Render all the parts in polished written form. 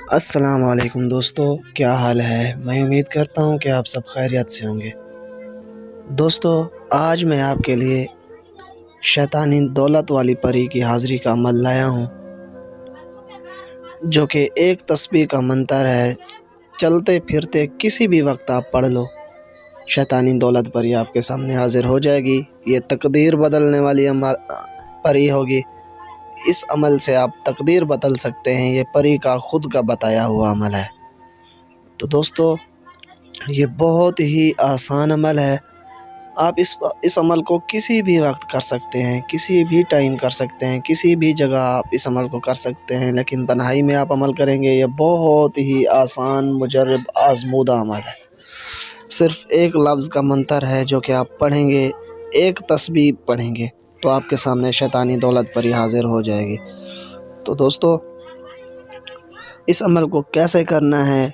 السلام علیکم دوستو، کیا حال ہے؟ میں امید کرتا ہوں کہ آپ سب خیریت سے ہوں گے۔ دوستو، آج میں آپ کے لیے شیطانی دولت والی پری کی حاضری کا عمل لایا ہوں، جو کہ ایک تسبیح کا منتر ہے۔ چلتے پھرتے کسی بھی وقت آپ پڑھ لو، شیطانی دولت پری آپ کے سامنے حاضر ہو جائے گی۔ یہ تقدیر بدلنے والی پری ہوگی۔ اس عمل سے آپ تقدیر بدل سکتے ہیں۔ یہ پری کا خود کا بتایا ہوا عمل ہے۔ تو دوستو، یہ بہت ہی آسان عمل ہے۔ آپ اس عمل کو کسی بھی وقت کر سکتے ہیں، کسی بھی ٹائم کر سکتے ہیں، کسی بھی جگہ آپ اس عمل کو کر سکتے ہیں، لیکن تنہائی میں آپ عمل کریں گے۔ یہ بہت ہی آسان، مجرب، آزمودہ عمل ہے۔ صرف ایک لفظ کا منتر ہے جو کہ آپ پڑھیں گے، ایک تسبیح پڑھیں گے تو آپ کے سامنے شیطانی دولت پری حاضر ہو جائے گی۔ تو دوستو، اس عمل کو کیسے کرنا ہے،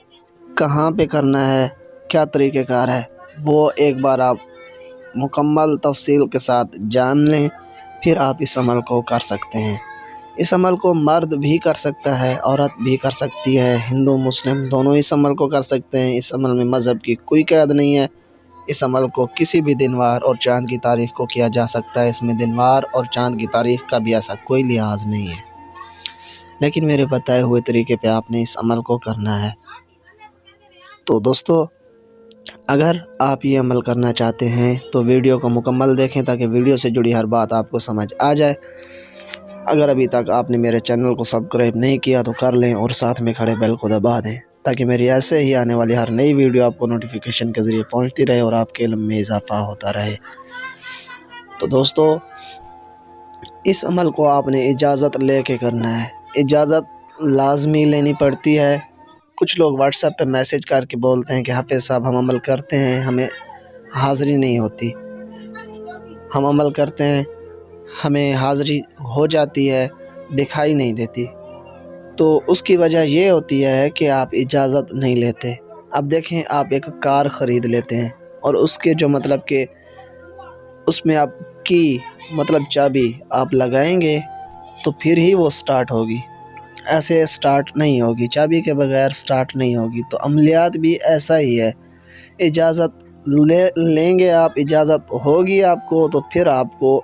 کہاں پہ کرنا ہے، کیا طریقہ کار ہے، وہ ایک بار آپ مکمل تفصیل کے ساتھ جان لیں، پھر آپ اس عمل کو کر سکتے ہیں۔ اس عمل کو مرد بھی کر سکتا ہے، عورت بھی کر سکتی ہے، ہندو مسلم دونوں اس عمل کو کر سکتے ہیں۔ اس عمل میں مذہب کی کوئی قید نہیں ہے۔ اس عمل کو کسی بھی دن وار اور چاند کی تاریخ کو کیا جا سکتا ہے۔ اس میں دن وار اور چاند کی تاریخ کا بھی ایسا کوئی لحاظ نہیں ہے، لیکن میرے بتائے ہوئے طریقے پہ آپ نے اس عمل کو کرنا ہے۔ تو دوستو، اگر آپ یہ عمل کرنا چاہتے ہیں تو ویڈیو کو مکمل دیکھیں تاکہ ویڈیو سے جڑی ہر بات آپ کو سمجھ آ جائے۔ اگر ابھی تک آپ نے میرے چینل کو سبسکرائب نہیں کیا تو کر لیں اور ساتھ میں کھڑے بیل کو دبا دیں تاکہ میری ایسے ہی آنے والی ہر نئی ویڈیو آپ کو نوٹیفیکیشن کے ذریعے پہنچتی رہے اور آپ کے علم میں اضافہ ہوتا رہے۔ تو دوستو، اس عمل کو آپ نے اجازت لے کے کرنا ہے۔ اجازت لازمی لینی پڑتی ہے۔ کچھ لوگ واٹس ایپ پہ میسج کر کے بولتے ہیں کہ حافظ صاحب ہم عمل کرتے ہیں، ہمیں حاضری نہیں ہوتی۔ ہم عمل کرتے ہیں، ہمیں حاضری ہو جاتی ہے، دکھائی نہیں دیتی۔ تو اس کی وجہ یہ ہوتی ہے کہ آپ اجازت نہیں لیتے۔ اب دیکھیں، آپ ایک کار خرید لیتے ہیں اور اس کے جو مطلب کہ اس میں آپ کی چابی آپ لگائیں گے تو پھر ہی وہ سٹارٹ ہوگی، ایسے سٹارٹ نہیں ہوگی، چابی کے بغیر سٹارٹ نہیں ہوگی۔ تو عملیات بھی ایسا ہی ہے۔ اجازت لیں گے آپ، اجازت ہوگی آپ کو تو پھر آپ کو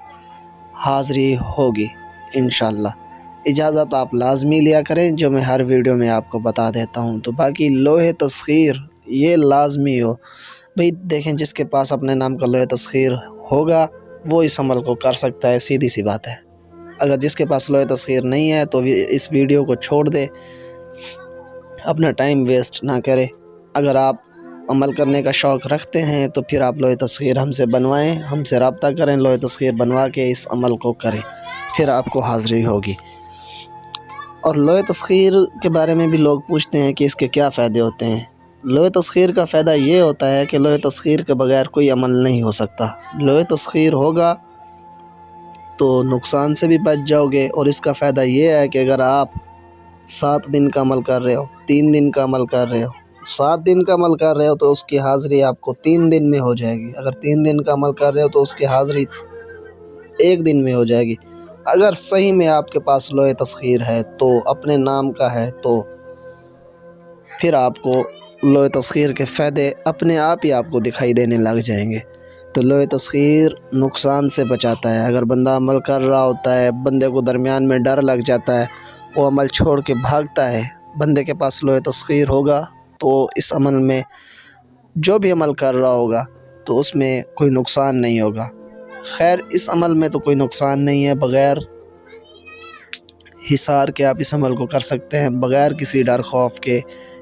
حاضری ہوگی انشاءاللہ۔ اجازت آپ لازمی لیا کریں، جو میں ہر ویڈیو میں آپ کو بتا دیتا ہوں۔ تو باقی لوح تسخیر یہ لازمی ہو بھئی، دیکھیں جس کے پاس اپنے نام کا لوح تسخیر ہوگا وہ اس عمل کو کر سکتا ہے، سیدھی سی بات ہے۔ اگر جس کے پاس لوح تسخیر نہیں ہے تو اس ویڈیو کو چھوڑ دے، اپنا ٹائم ویسٹ نہ کرے۔ اگر آپ عمل کرنے کا شوق رکھتے ہیں تو پھر آپ لوح تسخیر ہم سے بنوائیں، ہم سے رابطہ کریں، لوح تسخیر بنوا کے اس عمل کو کریں، پھر آپ کو حاضری ہوگی۔ اور لوح تسخیر کے بارے میں بھی لوگ پوچھتے ہیں کہ اس کے کیا فائدے ہوتے ہیں۔ لوح تسخیر کا فائدہ یہ ہوتا ہے کہ لوح تسخیر کے بغیر کوئی عمل نہیں ہو سکتا۔ لوح تسخیر ہوگا تو نقصان سے بھی بچ جاؤ گے، اور اس کا فائدہ یہ ہے کہ اگر آپ 7 دن کا عمل کر رہے ہو، 3 دن کا عمل کر رہے ہو، 7 دن کا عمل کر رہے ہو تو اس کی حاضری آپ کو 3 دن میں ہو جائے گی۔ اگر 3 دن کا عمل کر رہے ہو تو اس کی حاضری 1 دن میں ہو جائے گی۔ اگر صحیح میں آپ کے پاس لوح تسخیر ہے تو اپنے نام کا ہے تو پھر آپ کو لوح تسخیر کے فائدے اپنے آپ ہی آپ کو دکھائی دینے لگ جائیں گے۔ تو لوح تسخیر نقصان سے بچاتا ہے۔ اگر بندہ عمل کر رہا ہوتا ہے، بندے کو درمیان میں ڈر لگ جاتا ہے، وہ عمل چھوڑ کے بھاگتا ہے، بندے کے پاس لوح تسخیر ہوگا تو اس عمل میں جو بھی عمل کر رہا ہوگا تو اس میں کوئی نقصان نہیں ہوگا۔ خیر، اس عمل میں تو کوئی نقصان نہیں ہے، بغیر حصار کے آپ اس عمل کو کر سکتے ہیں، بغیر کسی ڈر خوف کے۔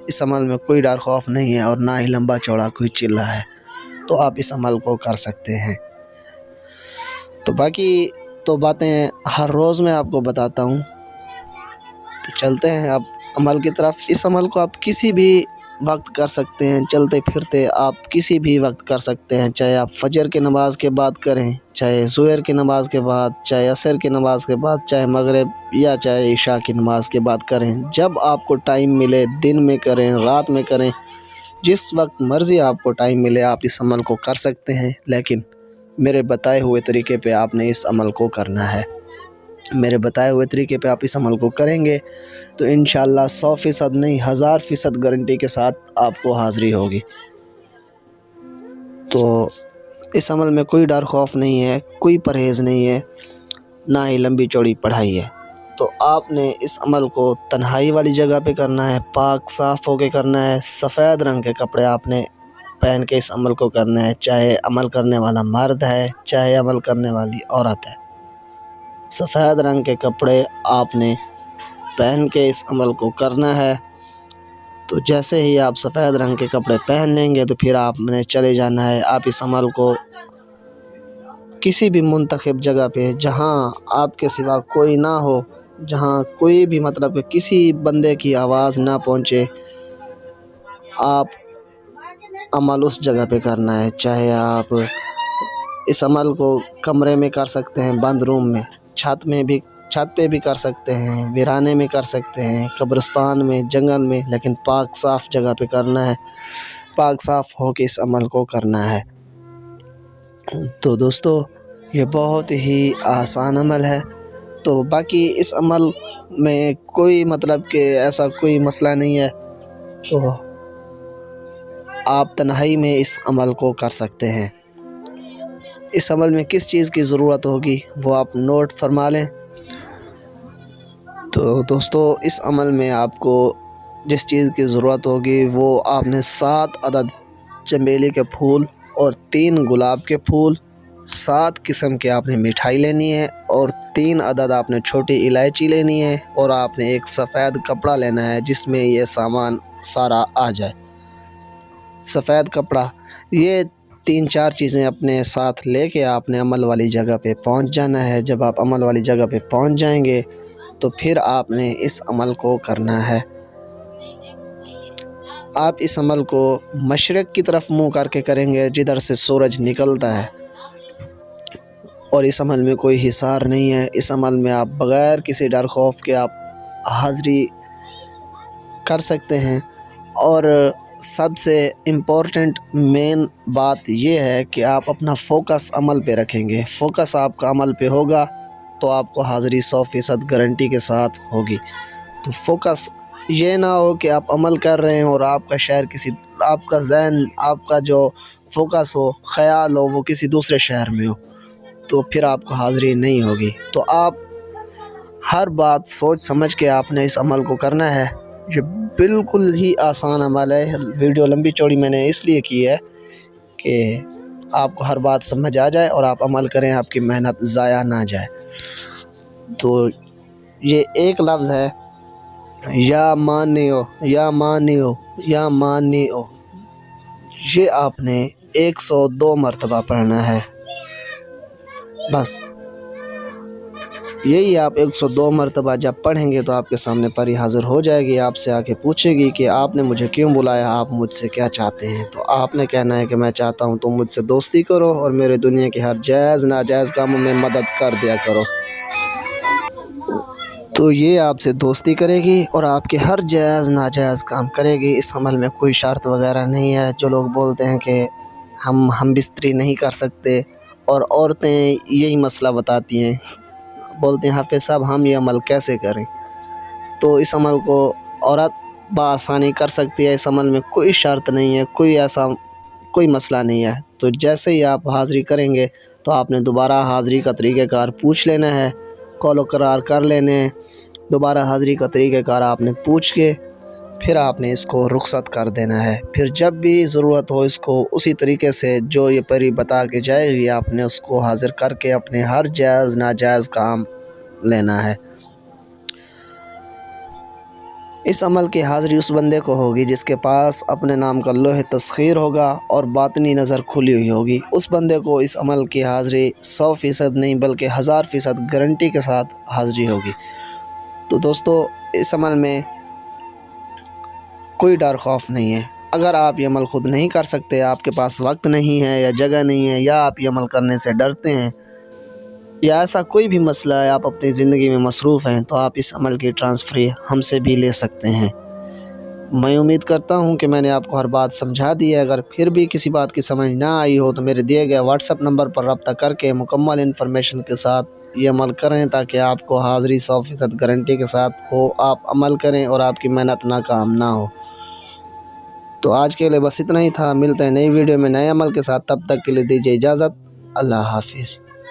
اس عمل میں کوئی ڈر خوف نہیں ہے اور نہ ہی لمبا چوڑا کوئی چلہ ہے، تو آپ اس عمل کو کر سکتے ہیں۔ تو باقی تو باتیں ہر روز میں آپ کو بتاتا ہوں۔ تو چلتے ہیں اب عمل کی طرف۔ اس عمل کو آپ کسی بھی وقت کر سکتے ہیں، چلتے پھرتے آپ کسی بھی وقت کر سکتے ہیں، چاہے آپ فجر کی نماز کے بعد کریں، چاہے ظہر کی نماز کے بعد، چاہے عصر کی نماز کے بعد، چاہے مغرب یا چاہے عشاء کی نماز کے بعد کریں۔ جب آپ کو ٹائم ملے، دن میں کریں، رات میں کریں، جس وقت مرضی آپ کو ٹائم ملے آپ اس عمل کو کر سکتے ہیں، لیکن میرے بتائے ہوئے طریقے پہ آپ نے اس عمل کو کرنا ہے۔ میرے بتائے ہوئے طریقے پہ آپ اس عمل کو کریں گے تو انشاءاللہ 100% نہیں 1000% گارنٹی کے ساتھ آپ کو حاضری ہوگی۔ تو اس عمل میں کوئی ڈر خوف نہیں ہے، کوئی پرہیز نہیں ہے، نہ ہی لمبی چوڑی پڑھائی ہے۔ تو آپ نے اس عمل کو تنہائی والی جگہ پہ کرنا ہے، پاک صاف ہو کے کرنا ہے، سفید رنگ کے کپڑے آپ نے پہن کے اس عمل کو کرنا ہے، چاہے عمل کرنے والا مرد ہے چاہے عمل کرنے والی عورت ہے۔ سفید رنگ کے کپڑے آپ نے پہن کے اس عمل کو کرنا ہے۔ تو جیسے ہی آپ سفید رنگ کے کپڑے پہن لیں گے تو پھر آپ نے چلے جانا ہے۔ آپ اس عمل کو کسی بھی منتخب جگہ پہ جہاں آپ کے سوا کوئی نہ ہو، جہاں کوئی بھی مطلب کہ کسی بندے کی آواز نہ پہنچے، آپ عمل اس جگہ پہ کرنا ہے۔ چاہے آپ اس عمل کو کمرے میں کر سکتے ہیں، بند روم میں، چھت پہ بھی کر سکتے ہیں، ویرانے میں کر سکتے ہیں، قبرستان میں، جنگل میں، لیکن پاک صاف جگہ پہ کرنا ہے، پاک صاف ہو کے اس عمل کو کرنا ہے۔ تو دوستو یہ بہت ہی آسان عمل ہے۔ تو باقی اس عمل میں کوئی مطلب کہ ایسا کوئی مسئلہ نہیں ہے، تو آپ تنہائی میں اس عمل کو کر سکتے ہیں۔ اس عمل میں کس چیز کی ضرورت ہوگی وہ آپ نوٹ فرما لیں۔ تو دوستو اس عمل میں آپ کو جس چیز کی ضرورت ہوگی وہ آپ نے 7 عدد چنبیلی کے پھول اور 3 گلاب کے پھول، 7 قسم کی آپ نے مٹھائی لینی ہے اور 3 عدد آپ نے چھوٹی الائچی لینی ہے، اور آپ نے ایک سفید کپڑا لینا ہے جس میں یہ سامان سارا آ جائے۔ سفید کپڑا، یہ 3-4 چیزیں اپنے ساتھ لے کے آپ نے عمل والی جگہ پہ پہنچ جانا ہے۔ جب آپ عمل والی جگہ پہ پہنچ جائیں گے تو پھر آپ نے اس عمل کو کرنا ہے۔ آپ اس عمل کو مشرق کی طرف منہ کر کے کریں گے جدھر سے سورج نکلتا ہے، اور اس عمل میں کوئی حصار نہیں ہے۔ اس عمل میں آپ بغیر کسی ڈر خوف کے آپ حاضری کر سکتے ہیں۔ اور سب سے امپورٹنٹ مین بات یہ ہے کہ آپ اپنا فوکس عمل پہ رکھیں گے۔ فوکس آپ کا عمل پہ ہوگا تو آپ کو حاضری 100% گارنٹی کے ساتھ ہوگی۔ تو فوکس یہ نہ ہو کہ آپ عمل کر رہے ہیں اور آپ کا شہر آپ کا ذہن، آپ کا جو فوکس ہو، خیال ہو، وہ کسی دوسرے شہر میں ہو، تو پھر آپ کو حاضری نہیں ہوگی۔ تو آپ ہر بات سوچ سمجھ کے آپ نے اس عمل کو کرنا ہے۔ یہ بالکل ہی آسان عمل ہے۔ ویڈیو لمبی چوڑی میں نے اس لیے کی ہے کہ آپ کو ہر بات سمجھ آ جائے اور آپ عمل کریں، آپ کی محنت ضائع نہ جائے۔ تو یہ ایک لفظ ہے، یا مانیو، یا مانیو، یا مانیو، یہ آپ نے 102 مرتبہ پڑھنا ہے۔ بس یہی آپ 102 مرتبہ جب پڑھیں گے تو آپ کے سامنے پری حاضر ہو جائے گی، آپ سے آ کے پوچھے گی کہ آپ نے مجھے کیوں بلایا، آپ مجھ سے کیا چاہتے ہیں۔ تو آپ نے کہنا ہے کہ میں چاہتا ہوں تم مجھ سے دوستی کرو اور میرے دنیا کے ہر جائز ناجائز کاموں میں مدد کر دیا کرو۔ تو یہ آپ سے دوستی کرے گی اور آپ کے ہر جائز ناجائز کام کرے گی۔ اس عمل میں کوئی شرط وغیرہ نہیں ہے۔ جو لوگ بولتے ہیں کہ ہم بستری نہیں کر سکتے، اور عورتیں یہی مسئلہ بتاتی ہیں، بولتے ہیں حافظ صاحب ہم یہ عمل کیسے کریں، تو اس عمل کو عورت بآسانی کر سکتی ہے۔ اس عمل میں کوئی شرط نہیں ہے، کوئی مسئلہ نہیں ہے۔ تو جیسے ہی آپ حاضری کریں گے تو آپ نے دوبارہ حاضری کا طریقہ کار پوچھ لینا ہے، قول و قرار کر لینے ہیں۔ دوبارہ حاضری کا طریقہ کار آپ نے پوچھ کے پھر آپ نے اس کو رخصت کر دینا ہے۔ پھر جب بھی ضرورت ہو اس کو اسی طریقے سے جو یہ پری بتا کے جائے گی آپ نے اس کو حاضر کر کے اپنے ہر جائز ناجائز کام لینا ہے۔ اس عمل کی حاضری اس بندے کو ہوگی جس کے پاس اپنے نام کا لوح تسخیر ہوگا اور باطنی نظر کھلی ہوئی ہوگی۔ اس بندے کو اس عمل کی حاضری 100% نہیں بلکہ 1000% گارنٹی کے ساتھ حاضری ہوگی۔ تو دوستو اس عمل میں کوئی ڈر خوف نہیں ہے۔ اگر آپ یہ عمل خود نہیں کر سکتے، آپ کے پاس وقت نہیں ہے یا جگہ نہیں ہے، یا آپ یہ عمل کرنے سے ڈرتے ہیں، یا ایسا کوئی بھی مسئلہ ہے، آپ اپنی زندگی میں مصروف ہیں، تو آپ اس عمل کی ٹرانسفر ہم سے بھی لے سکتے ہیں۔ میں امید کرتا ہوں کہ میں نے آپ کو ہر بات سمجھا دی ہے۔ اگر پھر بھی کسی بات کی سمجھ نہ آئی ہو تو میرے دیے گئے واٹس ایپ نمبر پر رابطہ کر کے مکمل انفارمیشن کے ساتھ یہ عمل کریں تاکہ آپ کو حاضری 100% گارنٹی کے ساتھ ہو، آپ عمل کریں اور آپ کی محنت ناکام نہ ہو۔ تو آج کے لیے بس اتنا ہی تھا، ملتے ہیں نئی ویڈیو میں نئے عمل کے ساتھ، تب تک کے لیے دیجیے اجازت، اللہ حافظ۔